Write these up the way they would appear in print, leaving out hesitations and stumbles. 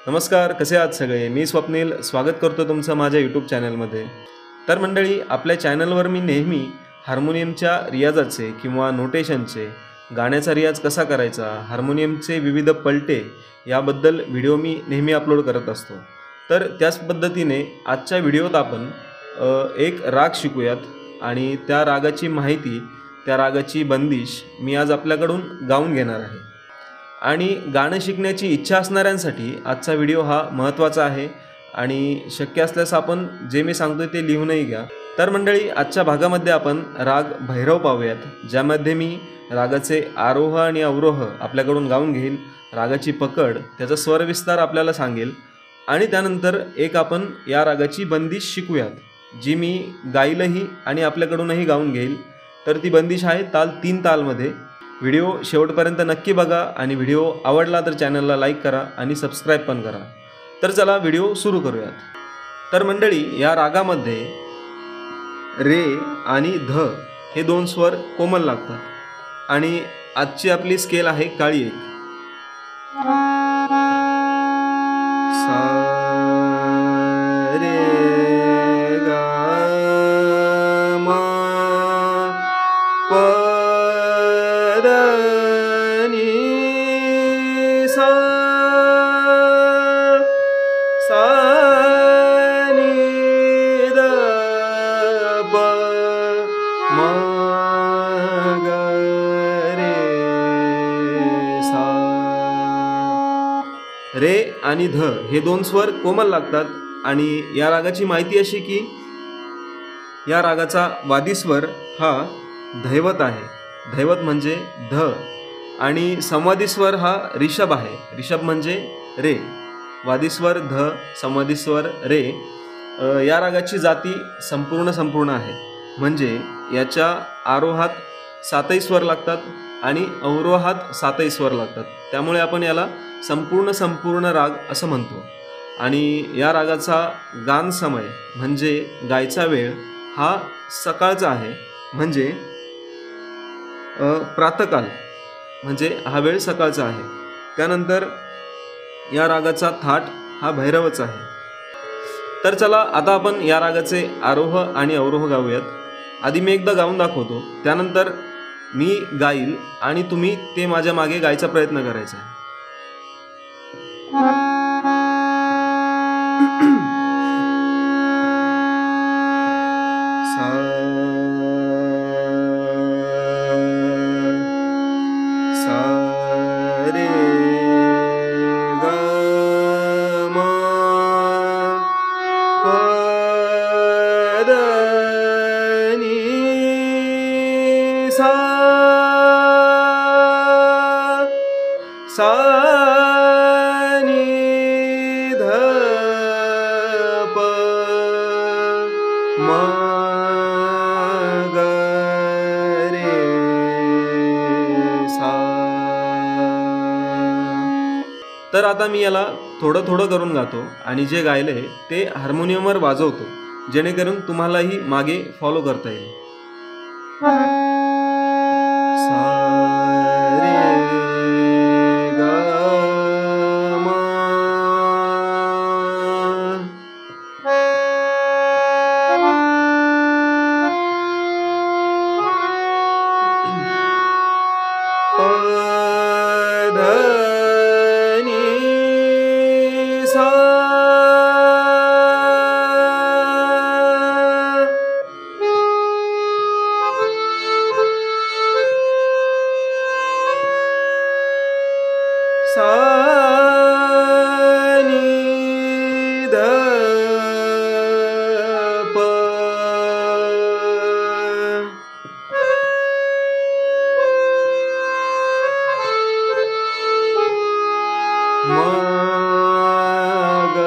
नमस्कार, कसे आहात सगळे? मी स्वप्नील स्वागत करतो तुमचं माझ्या यूट्यूब चॅनलमध्ये. तर मंडळी, आपल्या चॅनलवर मी नेहमी हार्मोनियमच्या रियाजाचे किंवा नोटेशनचे, गाण्याचा रियाज कसा करायचा, हार्मोनियमचे विविध पलटे याबद्दल व्हिडिओ मी नेहमी अपलोड करत असतो. तर त्याच पद्धतीने आजच्या व्हिडिओत आपण एक राग शिकूयात आणि त्या रागाची माहिती, त्या रागाची बंदिश मी आज आपल्याकडून गाऊन घेणार आहे. आणि गाणं शिकण्याची इच्छा असणाऱ्यांसाठी आजचा व्हिडिओ हा महत्त्वाचा आहे आणि शक्य असल्यास आपण जे मी सांगतोय ते लिहूनही घ्या. तर मंडळी, आजच्या भागामध्ये आपण राग भैरव पाहूयात, ज्यामध्ये मी रागाचे आरोह आणि अवरोह आपल्याकडून गाऊन घेईल, रागाची पकड, त्याचा स्वरविस्तार आपल्याला सांगेल आणि त्यानंतर एक आपण या रागाची बंदिश शिकूयात, जी मी गाईलही आणि आपल्याकडूनही गाऊन घेईल. तर ती बंदिश आहे ताल 3 तालमध्ये. व्हिडिओ शेवटपर्यंत नक्की बघा आणि व्हिडिओ आवडला तर चॅनलला लाईक करा आणि सबस्क्राईब पण करा. तर चला व्हिडिओ सुरू करूयात. तर मंडळी, या रागामध्ये रे आणि ध हे 2 स्वर कोमल लागतात आणि आजची आपली स्केल आहे काळी 1. सा रे गा मा प रे आणि ध हे 2 स्वर कोमल लागतात आणि या रागाची माहिती अशी की या रागाचा वादी स्वर हा धैवत आहे. धैवत म्हणजे ध आणि संवादी स्वर हा ऋषभ आहे. ऋषभ म्हणजे रे. वादी स्वर ध, संवादी स्वर रे. या रागाची जाती संपूर्ण आहे, म्हणजे याच्या आरोहात 7ही स्वर लागतात आणि अवरोहात 7ही स्वर लागतात. त्यामुळे आपण याला संपूर्ण राग असं म्हणतो. आणि या रागाचा गान समय म्हणजे गायचा वेळ हा सकाळचा आहे, म्हणजे प्रातःकाल, म्हणजे हा वेळ सकाळचा आहे. त्यानंतर या रागाचा थाट हा भैरवच आहे. तर चला आता आपण या रागाचे आरोह आणि अवरोह गाऊयात. आधी मी एकदा गाऊन दाखवतो, त्यानंतर मी गाईल आणि तुम्ही ते माझ्या मागे गायचा प्रयत्न करायचा आहे. सा नी ध प म ग रे सा. तर आता मी याला थोडं करून गातो आणि जे गायले ते हार्मोनियमवर वाजवतो, जेणेकरून तुम्हालाही मागे फॉलो करता येईल. सा नी ध प म ग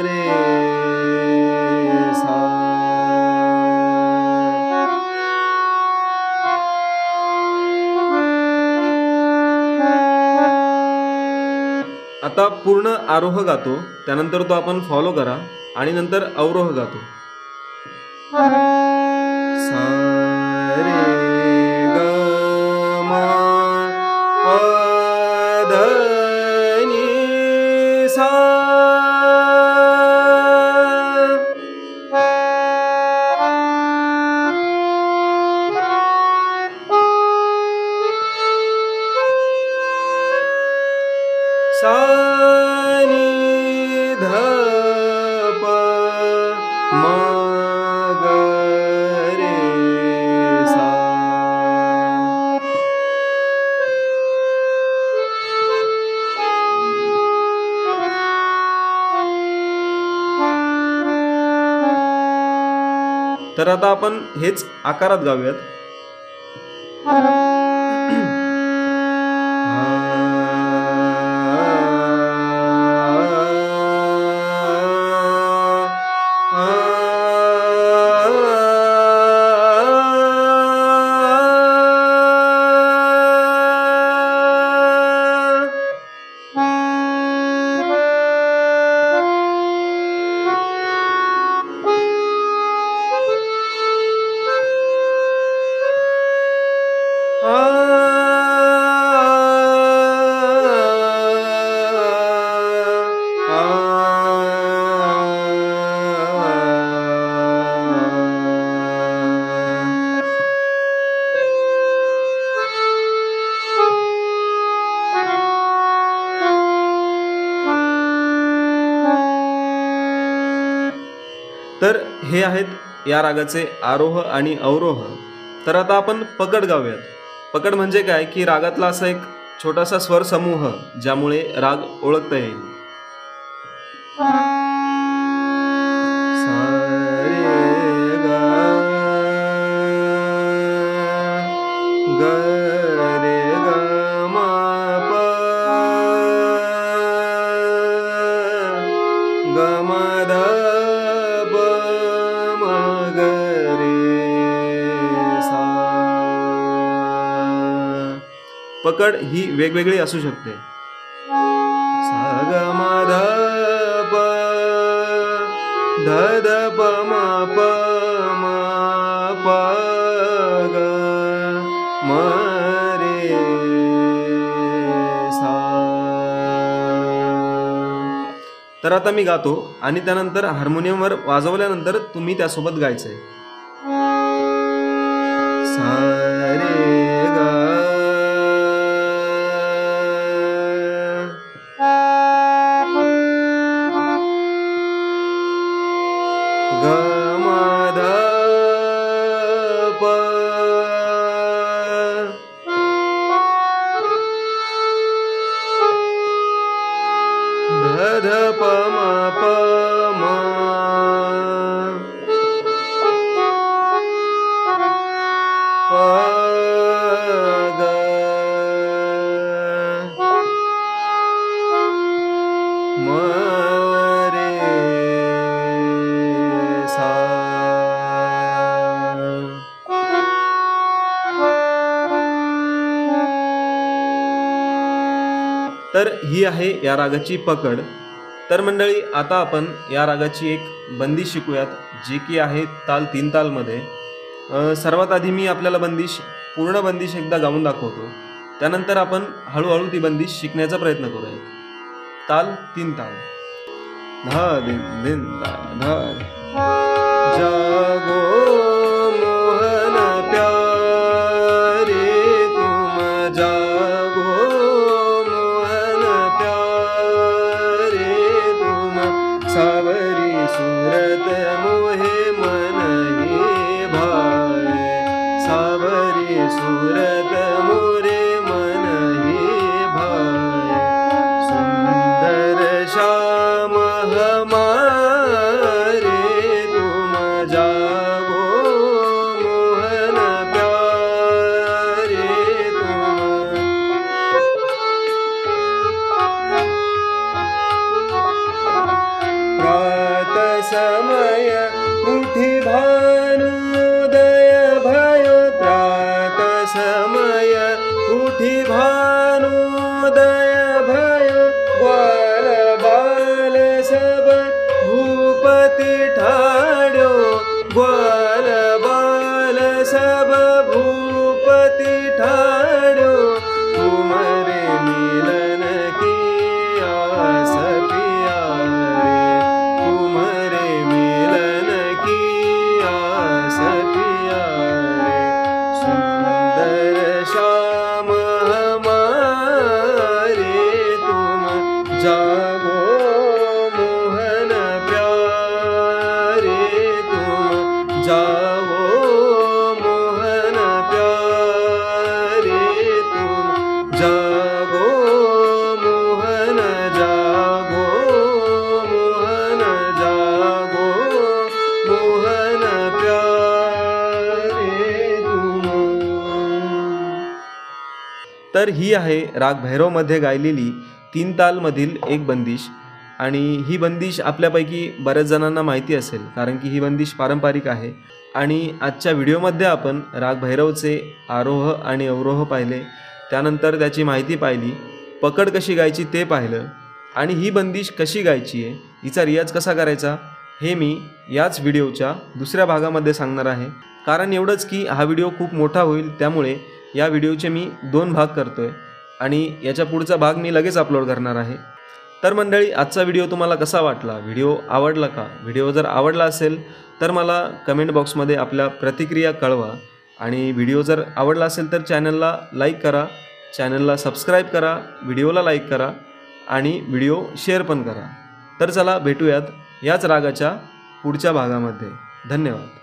रे सा. आता पूर्ण आरोह गातो, त्यानंतर तो आपण फॉलो करा आणि नंतर अवरोह गातो. सा रे ग म प ध नी सा नी ध प म ग रे सा. तर आता आपण हेच आकारात गाऊयात. तर हे आहेत या रागाचे आरोह आणि अवरोह. तर आता आपण पकड गाऊयात. पकड म्हणजे काय की रागातला असा एक छोटासा स्वर समूह ज्यामुळे राग ओळखता येईल. सा रे गा ग रे ग म प ग म ध प म ग रे सा. पकड ही वेगवेगळी असू शकते. सा ग म ध प ध ध प म प म प ग म रे सा. तर आता मी गातो आणि त्यानंतर हार्मोनियमवर वाजवल्यानंतर तुम्ही त्यासोबत गायचंय. सा रे ग ग म ध प ध ध प म प म प ग म रे सा. तर ही आहे या रागाची पकड. तर मंडळी आता आपण या रागाची एक बंदिश शिकूयात जी की आहे ताल 3 तालमध्ये. सर्वात आधी मी आपल्याला पूर्ण बंदिश एकदा गाऊन दाखवतो. त्यानंतर आपण हळूहळू ती बंदिश शिकण्याचा प्रयत्न करूयात. ताल 3 ताल. ध दिन दिन दा ध. जागो मोहन प्यारे तुम जागो मोहन प्यारे तुम सावरी सूरत मोहे मन हे भाए. सावरी सूरत मोरे मन हे भाए. सुंदर श्याम हमारे तुम जागो मोहन प्यारे तुम. प्रात समय उठी भानुदय भयो. प्रात समय उठी भानुदय भयो. ग्वाल बाल सब भूपति ठाड्यो. ग्वाल बाल सब भूपति ठाड्यो. तुमरे मिलन की आस प्यारे. तुमरे मिलन की आस प्यारे. सुंदर श्याम हमारे तर ही आहे राग भैरवमध्ये गायलेली 3 तालमधील एक बंदिश आणि ही बंदिश आपल्यापैकी बऱ्याच जणांना माहिती असेल, कारण की ही बंदिश पारंपरिक आहे. आणि आजच्या व्हिडिओमध्ये आपण राग भैरवचे आरोह आणि अवरोह पाहिले, त्यानंतर त्याची माहिती पाहिली, पकड कशी गायची ते पाहिलं आणि ही बंदिश कशी गायची आहे, हिचा रियाज कसा करायचा हे मी याच व्हिडिओच्या दुसऱ्या भागामध्ये सांगणार आहे. कारण एवढंच की हा व्हिडिओ खूप मोठा होईल, त्यामुळे या व्हिडिओचे मी 2 भाग करतो आहे आणि याच्या पुढचा भाग मी लगेच अपलोड करणार आहे. तर मंडळी, आजचा व्हिडिओ तुम्हाला कसा वाटला? व्हिडिओ आवडला का? व्हिडिओ जर आवडला असेल तर मला कमेंट बॉक्समध्ये आपल्या प्रतिक्रिया कळवा आणि व्हिडिओ जर आवडला असेल तर चॅनलला लाईक करा, चॅनलला सबस्क्राईब करा, व्हिडिओला लाईक करा आणि व्हिडिओ शेअर पण करा. तर चला भेटूयात याच रागाच्या पुढच्या भागामध्ये. धन्यवाद.